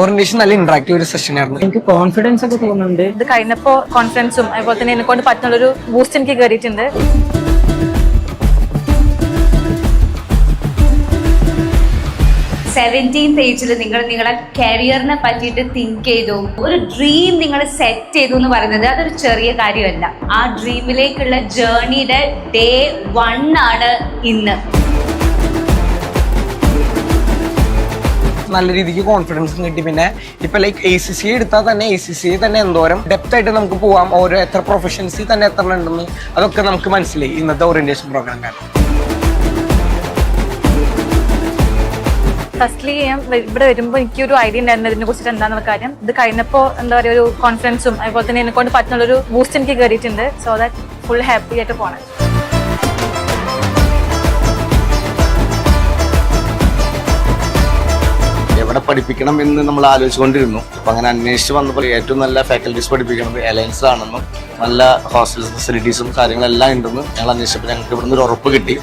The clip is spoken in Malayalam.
ഓറിയന്റേഷൻ നല്ല ഇന്ററാക്റ്റീവ് ഒരു സെഷൻ ആയിരുന്നു. എനിക്ക് കോൺഫിഡൻസ് ഒക്കെ തോന്നുന്നുണ്ട്. ഇത് കഴിഞ്ഞപ്പോ കോൺഫിഡൻസും അതുപോലെ തന്നെ എന്നെ കൊണ്ട് പറ്റുന്നൊരു ബൂസ്റ്റ് എനിക്ക് കയറിയിട്ടുണ്ട്. 17th ഏജിൽ നിങ്ങൾ നിങ്ങളുടെ കരിയറിനെ പറ്റിയിട്ട് തിങ്ക് ചെയ്തു, ഒരു ഡ്രീം നിങ്ങൾ സെറ്റ് ചെയ്തു എന്ന് പറയുന്നത് അതൊരു ചെറിയ കാര്യമല്ല. ആ ഡ്രീമിലേക്കുള്ള ജേർണിയുടെ ഡേ 1 ആണ് ഇന്ന്. നല്ല രീതിക്ക് കോൺഫിഡൻസും കിട്ടി. പിന്നെ ഇപ്പൊ ലൈക്ക് ACC എടുത്താൽ തന്നെ ACC തന്നെ എന്തോരം ഡെപ്ത് ആയിട്ട് നമുക്ക് പോവാം, ഓരോ എത്ര പ്രൊഫഷൻസിൽ തന്നെ എത്ര ഉണ്ടെന്ന് അതൊക്കെ നമുക്ക് മനസ്സിലായി ഇന്നത്തെ ഓറിയന്റേഷൻ പ്രോഗ്രാം കാരണം. ഫസ്റ്റ്ലി ഞാൻ ഇവിടെ വരുമ്പോൾ എനിക്കൊരു ഐഡിയ ഉണ്ടായിരുന്നു ഇതിനെ കുറിച്ചിട്ട് എന്താണെന്നുള്ള കാര്യം. ഇത് കഴിഞ്ഞപ്പോൾ എന്താ പറയുക, ഒരു കോൺഫിഡൻസും അതുപോലെ തന്നെ എന്നെ കൊണ്ട് പറ്റുന്നൊരു ബൂസ്റ്റ് എനിക്ക് കയറിയിട്ടുണ്ട്. സോ ദാറ്റ് ഫുൾ ഹാപ്പി ആയിട്ട് പോകണം. എവിടെ പഠിപ്പിക്കണം എന്ന് നമ്മൾ ആലോചിച്ചുകൊണ്ടിരുന്നു. അപ്പം അങ്ങനെ അന്വേഷിച്ച് വന്നപ്പോൾ ഏറ്റവും നല്ല ഫാക്കൽറ്റീസ് പഠിപ്പിക്കുന്നത് അലയൻസ് ആണെന്നും നല്ല ഹോസ്റ്റൽ ഫെസിലിറ്റീസും കാര്യങ്ങളെല്ലാം ഉണ്ടെന്ന് ഞങ്ങൾ അന്വേഷിച്ചപ്പോൾ ഞങ്ങൾക്ക് ഇവിടുന്ന് ഒരു ഉറപ്പ് കിട്ടി.